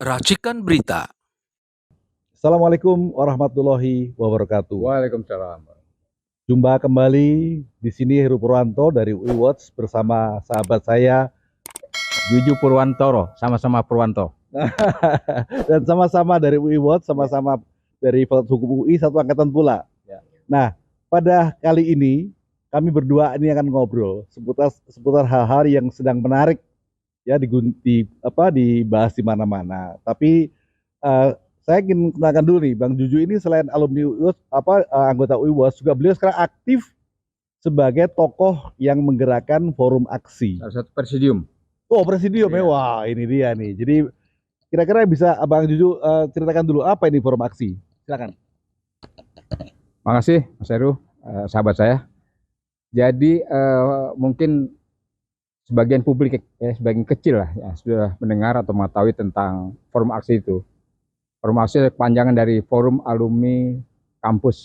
Racikan Berita. Assalamualaikum warahmatullahi wabarakatuh. Waalaikumsalam. Jumpa kembali di sini Heru Purwanto dari UI Watch bersama sahabat saya Juju Purwantoro, sama-sama Purwanto. dan sama-sama dari UI Watch, sama-sama dari Fakultas Hukum UI, satu angkatan pula. Ya. Nah, pada kali ini kami berdua ini akan ngobrol seputar hal-hal yang sedang menarik ya dibahas di mana-mana. Tapi saya ingin kenalkan dulu nih, Bang Juju ini selain alumni UI, anggota UI Watch, juga beliau sekarang aktif sebagai tokoh yang menggerakkan forum aksi. Salah satu presidium. Oh, presidium ya, wah ini dia nih. Jadi kira-kira bisa Bang Juju ceritakan dulu apa ini forum aksi? Silakan. Makasih Mas Heru, sahabat saya. Jadi mungkin sebagian publik, sebagian kecil lah ya, sudah mendengar atau mengetahui tentang forum aksi itu. Forum aksi kepanjangan dari Forum Alumni Kampus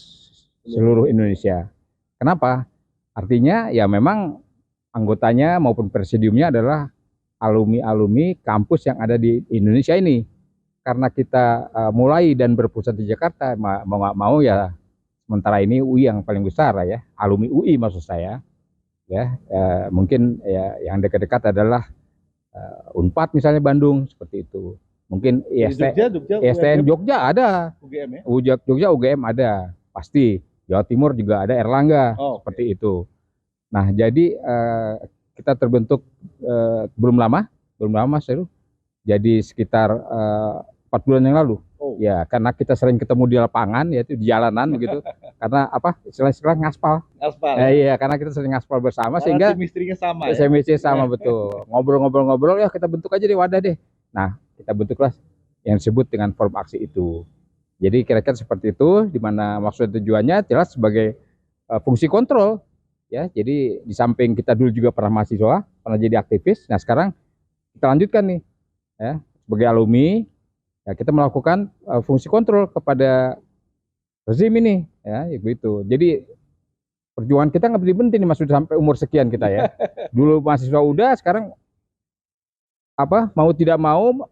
seluruh Indonesia. Kenapa? Artinya ya memang anggotanya maupun presidiumnya adalah alumni-alumni kampus yang ada di Indonesia ini. Karena kita mulai dan berpusat di Jakarta, mau nggak mau ya sementara ini UI yang paling besar lah ya, alumni UI maksud saya. Ya, mungkin ya yang dekat-dekat adalah Unpad misalnya Bandung seperti itu. Mungkin ISTN Jogja ada, UGM ya? Jogja UGM ada, pasti. Jawa Timur juga ada Erlangga, seperti itu. Nah, jadi kita terbentuk belum lama Mas Heru. Jadi sekitar 4 bulan yang lalu. Ya, karena kita sering ketemu di lapangan, yaitu di jalanan begitu. Karena apa? Istilah ngaspal. Iya, karena kita sering ngaspal bersama, karena sehingga chemistry-nya sama. Chemistry sama betul. Ngobrol-ngobrol ya kita bentuk aja deh wadah deh. Nah, kita bentuklah yang disebut dengan forum aksi itu. Jadi kira-kira seperti itu, di mana maksud tujuannya jelas sebagai fungsi kontrol. Ya, jadi di samping kita dulu juga pernah mahasiswa, pernah jadi aktivis. Nah, sekarang kita lanjutkan nih, ya sebagai alumni. Ya, kita melakukan fungsi kontrol kepada rezim ini, ya begitu. Jadi perjuangan kita nggak berhenti nih Mas, sudah sampai umur sekian kita ya. Dulu mahasiswa udah, sekarang apa mau tidak mau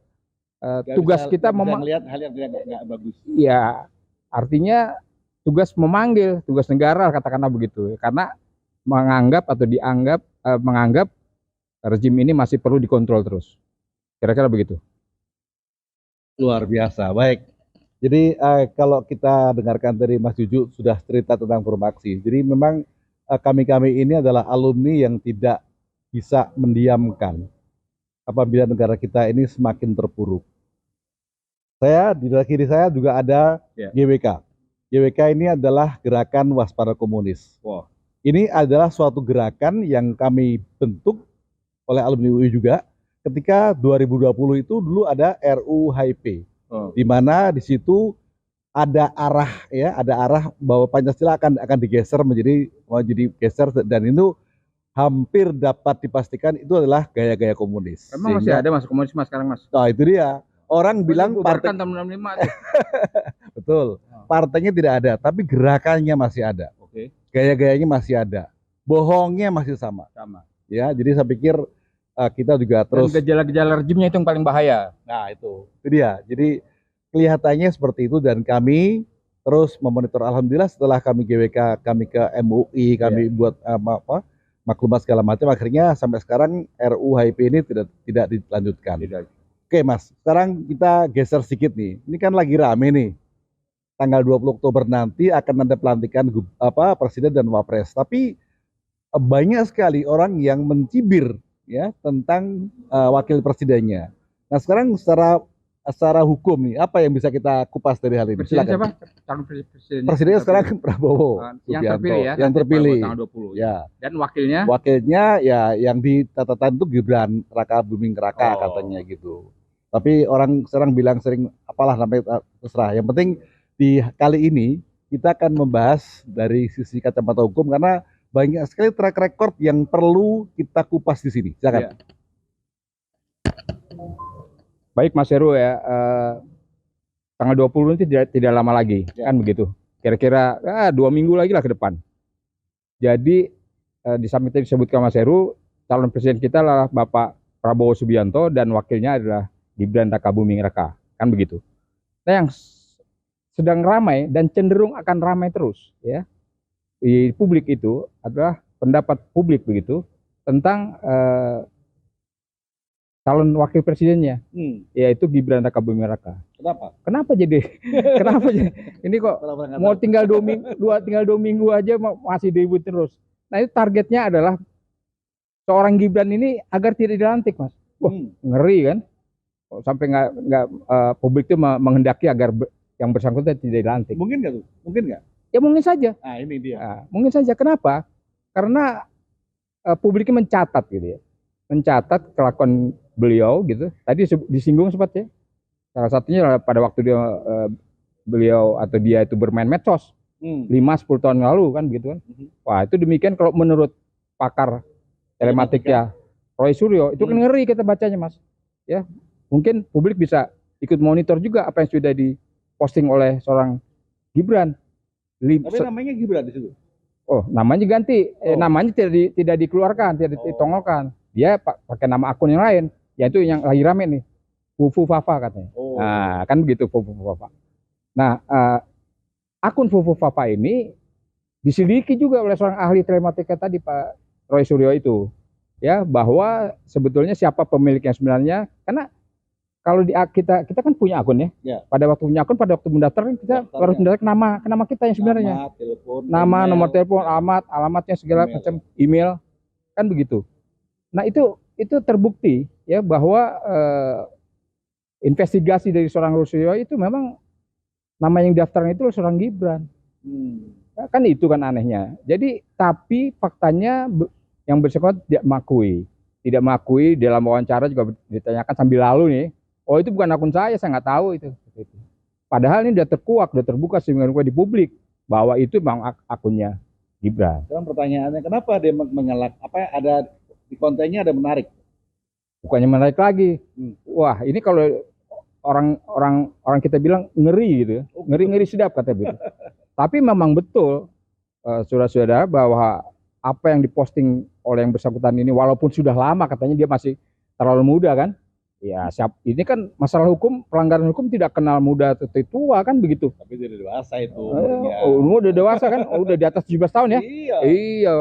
tugas kita melihat hal yang tidak bagus. Iya, artinya tugas memanggil, tugas negara katakanlah begitu. Karena menganggap menganggap rezim ini masih perlu dikontrol terus. Kira-kira begitu. Luar biasa, baik. Jadi kalau kita dengarkan dari Mas Juju sudah cerita tentang forum aksi. Jadi memang kami ini adalah alumni yang tidak bisa mendiamkan apabila negara kita ini semakin terpuruk. Saya di kiri saya juga ada GWK. GWK ini adalah Gerakan Waspada Komunis. Wow. Ini adalah suatu gerakan yang kami bentuk oleh alumni UI juga. Ketika 2020 itu dulu ada RUU HIP, di mana di situ ada arah bahwa Pancasila akan digeser menjadi geser, dan itu hampir dapat dipastikan itu adalah gaya-gaya komunis. Emang masih ada masuk komunis Mas sekarang Mas? Nah itu dia. Orang bilang partai tahun 65 tuh. Betul. Partainya tidak ada, tapi gerakannya masih ada. Oke. Gaya-gayanya masih ada. Bohongnya masih sama. Ya, jadi saya pikir kita juga terus. Dan gejala-gejala rejimnya itu yang paling bahaya. Nah itu dia. Jadi kelihatannya seperti itu, dan kami terus memonitor. Alhamdulillah setelah kami GWK, kami ke MUI, kami buat maklumat segala macam, akhirnya sampai sekarang RUU HIP ini tidak dilanjutkan. Oke Mas, sekarang kita geser sedikit nih. Ini kan lagi rame nih. Tanggal 20 Oktober nanti akan ada pelantikan presiden dan wapres. Tapi banyak sekali orang yang mencibir ya tentang wakil presidennya. Nah sekarang secara hukum nih, apa yang bisa kita kupas dari hal ini? Presiden siapa? Presidennya sekarang Prabowo yang terpilih ya. Yang terpilih tanggal 20. Ya. Dan wakilnya? Wakilnya ya yang di catatan itu Gibran Raka Buming Raka katanya gitu. Tapi orang sekarang bilang sering apalah namanya, terserah. Yang penting di kali ini kita akan membahas dari sisi kacamata hukum, karena banyak sekali track record yang perlu kita kupas di sini. Silakan. Baik Mas Heru ya, tanggal 20 nanti tidak lama lagi, kan begitu. Kira-kira 2 minggu lagi lah ke depan. Jadi di samping tadi disebutkan Mas Heru, calon presiden kita adalah Bapak Prabowo Subianto dan wakilnya adalah Gibran Raka Buming Raka. kan begitu. Nah, yang sedang ramai dan cenderung akan ramai terus ya di publik itu adalah pendapat publik begitu tentang calon wakil presidennya, yaitu Gibran Rakabuming Raka. Kenapa? Kenapa jadi? Kenapa jadi? Ini kok mau tinggal 2 minggu aja masih diribut terus. Nah, itu targetnya adalah seorang Gibran ini agar tidak dilantik, Mas. Wah, ngeri kan? Sampai nggak publik itu menghendaki agar yang bersangkutan tidak dilantik. Mungkin nggak tuh? Mungkin nggak? Ya mungkin saja. Nah, ini dia. Nah, mungkin saja. Kenapa? Karena publiknya mencatat gitu ya, mencatat kelakuan beliau gitu. Tadi disinggung sempat ya. Salah satunya pada waktu beliau atau dia itu bermain medsos 5-10 tahun lalu kan gitu kan. Wah, itu demikian kalau menurut pakar telematik ya Roy Suryo itu kan ngeri kita bacanya, Mas. Ya, mungkin publik bisa ikut monitor juga apa yang sudah diposting oleh seorang Gibran. Tapi namanya Gibran di situ. Oh, namanya ganti. Namanya tidak dikeluarkan, tidak ditongolkan. Dia pakai nama akun yang lain, yaitu yang lagi rame nih. Fufu Fafa katanya. Nah, kan begitu Fufu Fafa. Nah, akun Fufu Fafa ini diselidiki juga oleh seorang ahli telematika tadi, Pak Roy Suryo itu. Ya, bahwa sebetulnya siapa pemiliknya sebenarnya, karena kalau kita kan punya akun ya. Pada waktu punya akun, pada waktu mendaftar kita harus mendaftar nama kita yang sebenarnya. Nama, telepon, nama, email, nomor telepon, alamatnya segala macam, email, kan begitu. Nah, itu terbukti ya bahwa investigasi dari seorang Rusyo itu memang nama yang daftarnya itu seorang Gibran. Kan itu kan anehnya. Jadi tapi faktanya yang bersangkutan tidak mengakui dalam wawancara juga ditanyakan sambil lalu nih. Oh, itu bukan akun saya nggak tahu itu. Padahal ini udah terkuak, udah terbuka sehingga di publik bahwa itu memang akunnya Gibran. Sekarang pertanyaannya kenapa dia mengelak? Apa ada di kontennya ada menarik? Bukannya menarik lagi. Wah, ini kalau orang kita bilang ngeri gitu ya. Ngeri sedap kata begitu. Tapi memang betul saudara-saudara bahwa apa yang diposting oleh yang bersangkutan ini walaupun sudah lama katanya dia masih terlalu muda kan. Ya, ini kan masalah hukum, pelanggaran hukum tidak kenal muda atau tua kan begitu. Tapi dia udah dewasa itu. Udah dewasa kan, udah di atas 17 tahun ya. Iya.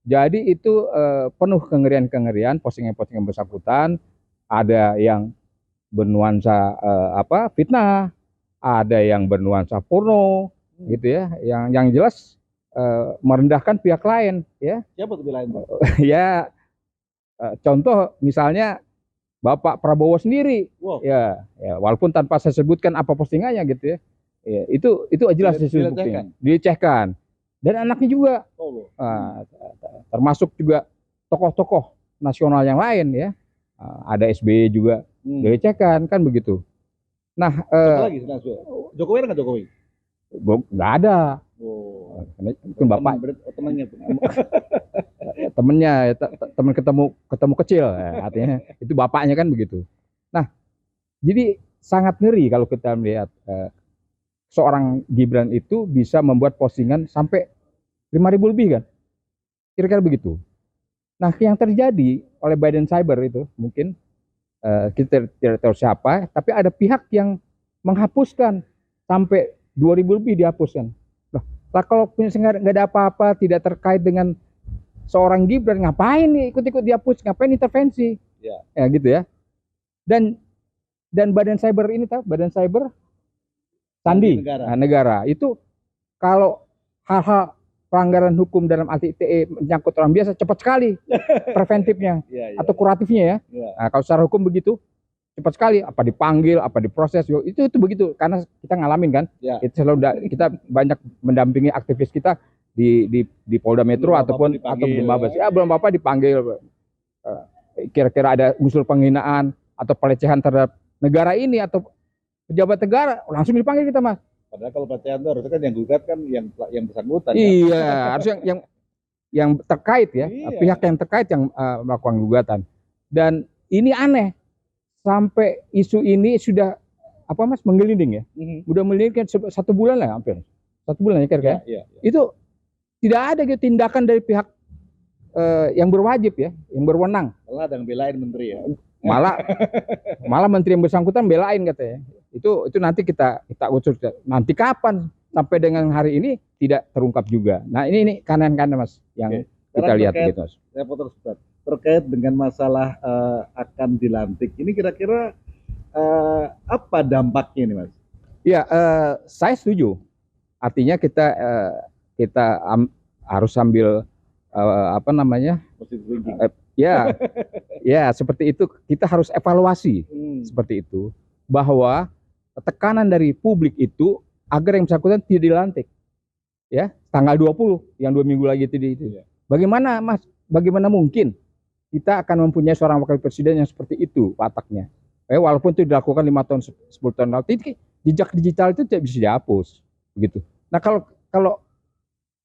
Jadi itu penuh kengerian-kengerian postingan-postingan bersangkutan. Ada yang bernuansa fitnah, ada yang bernuansa porno, gitu ya. Yang jelas merendahkan pihak lain, ya. Siapa tuh lain? Ya, contoh misalnya Bapak Prabowo sendiri, ya, walaupun tanpa saya sebutkan apa postingannya gitu ya. Ya, itu jelas dilecehkan. Dan anaknya juga, termasuk juga tokoh-tokoh nasional yang lain ya, ada SBY juga dilecehkan kan begitu. Nah, lagi Jokowi ada nggak Jokowi? Nggak ada. Mungkin bapak temennya teman ketemu kecil ya, artinya itu bapaknya kan begitu. Nah, jadi sangat ngeri kalau kita melihat seorang Gibran itu bisa membuat postingan sampai 5.000 lebih kan, kira-kira begitu. Nah, yang terjadi oleh Biden Cyber itu mungkin kita tidak tahu siapa, tapi ada pihak yang menghapuskan sampai 2.000 lebih dihapuskan. Lah kalau nggak ada apa-apa, tidak terkait dengan seorang Gibran, ngapain nih ikut-ikut dihapus, ngapain intervensi? Ya gitu ya. Dan Badan Cyber ini tahu, Badan Cyber Sandi negara itu kalau hal-hal pelanggaran hukum dalam arti ITE menyangkut orang biasa cepat sekali preventifnya atau kuratifnya ya. Nah, kalau secara hukum begitu cepat sekali, apa dipanggil, apa diproses, itu begitu karena kita ngalamin kan. Itu selalu kita banyak mendampingi aktivis kita di Polda Metro ataupun di Mabes. Ya belum apa dipanggil. Kira-kira ada unsur penghinaan atau pelecehan terhadap negara ini atau pejabat negara, langsung dipanggil kita, Mas. Padahal kalau pelecehan itu harusnya kan yang gugat kan yang bersangkutan. Iya, harusnya yang terkait ya, pihak yang terkait yang melakukan gugatan. Dan ini aneh, sampai isu ini sudah Mas menggelinding ya, udah menggelinding 1 bulan lah hampir, 1 bulan ya kira-kira. Itu tidak ada gitu tindakan dari pihak yang berwajib ya, yang berwenang. Malah ada yang belain menteri ya. Malah menteri yang bersangkutan belain katanya. Itu nanti kita ucur. Nanti kapan sampai dengan hari ini tidak terungkap juga. Nah ini kanan-kanan Mas yang Oke. kita Sekarang lihat terkait- gitu Mas. Saya potong sebentar. Terkait dengan masalah akan dilantik, ini kira-kira apa dampaknya ini, Mas? Ya, saya setuju. Artinya kita harus sambil apa namanya? Positive thinking. Ya seperti itu. Kita harus evaluasi seperti itu, bahwa tekanan dari publik itu agar yang bersangkutan tidak dilantik. Ya, tanggal 20 yang 2 minggu lagi itu. Iya. Bagaimana Mas? Bagaimana mungkin kita akan mempunyai seorang wakil presiden yang seperti itu wataknya? Walaupun itu dilakukan 5 tahun 10 tahun lalu, jejak digital itu tidak bisa dihapus begitu. Nah, kalau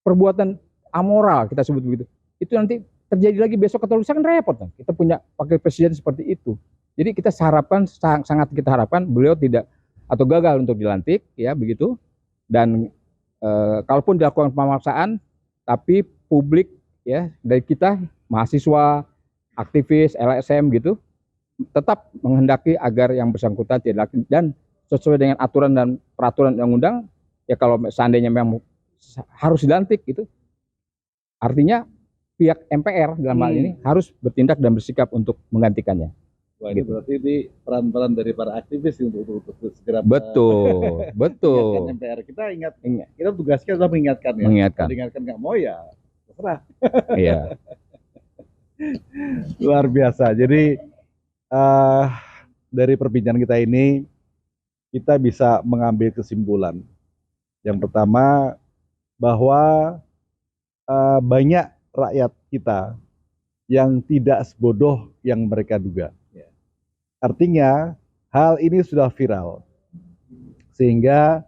perbuatan amoral kita sebut begitu, itu nanti terjadi lagi besok atau lusa kan repot kan. Kita punya wakil presiden seperti itu. Jadi kita sangat kita harapkan beliau tidak atau gagal untuk dilantik ya begitu. Dan kalaupun dilakukan pemaksaan, tapi publik ya dari kita mahasiswa, aktivis, LSM gitu tetap menghendaki agar yang bersangkutan tidak dilantik dan sesuai dengan aturan dan peraturan undang-undang. Ya kalau seandainya memang harus dilantik gitu, artinya pihak MPR dalam hal ini harus bertindak dan bersikap untuk menggantikannya. Wah, ini berarti ini peran-peran dari para aktivis untuk segera Betul. mengingatkan MPR. Kita kita tugasnya adalah mengingatkan ya. Mengingatkan. Kalau diingatkan nggak mau ya terserah. Iya. Luar biasa. Jadi dari perbincangan kita ini kita bisa mengambil kesimpulan. Yang pertama bahwa banyak rakyat kita yang tidak sebodoh yang mereka duga. Artinya hal ini sudah viral, sehingga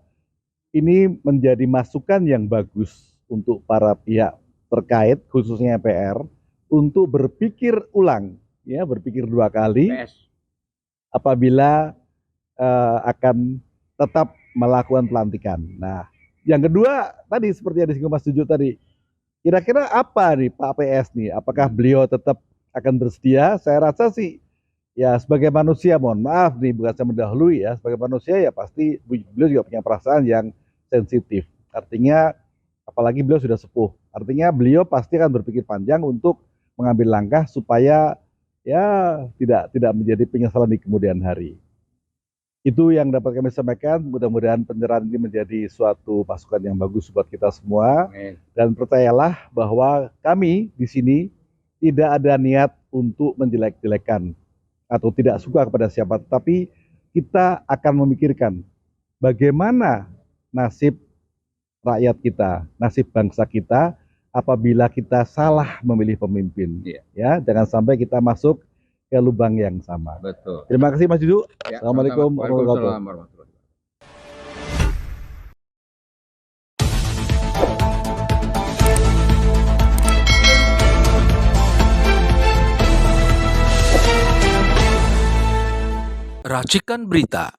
ini menjadi masukan yang bagus untuk para pihak terkait, khususnya MPR, untuk berpikir ulang, ya berpikir 2 kali apabila akan tetap melakukan pelantikan. Nah, yang kedua tadi seperti yang disinggung Mas Juju tadi, kira-kira apa nih Pak PS nih? Apakah beliau tetap akan bersedia? Saya rasa sih ya sebagai manusia, mohon maaf nih bukan saya mendahului ya, sebagai manusia ya pasti beliau juga punya perasaan yang sensitif. Artinya apalagi beliau sudah sepuh. Artinya beliau pasti akan berpikir panjang untuk mengambil langkah supaya ya tidak menjadi penyesalan di kemudian hari. Itu yang dapat kami sampaikan. Mudah-mudahan pencerahan ini menjadi suatu masukan yang bagus buat kita semua. Amin. Dan percayalah bahwa kami di sini tidak ada niat untuk menjelek-jelekan atau tidak suka kepada siapa, tapi kita akan memikirkan bagaimana nasib rakyat kita, nasib bangsa kita apabila kita salah memilih pemimpin. Iya. Ya, jangan sampai kita masuk ke lubang yang sama. Betul. Terima kasih Mas Juju. Ya, Assalamualaikum warahmatullahi Waalaikumsalam warahmatullahi wabarakatuh. Racikan Berita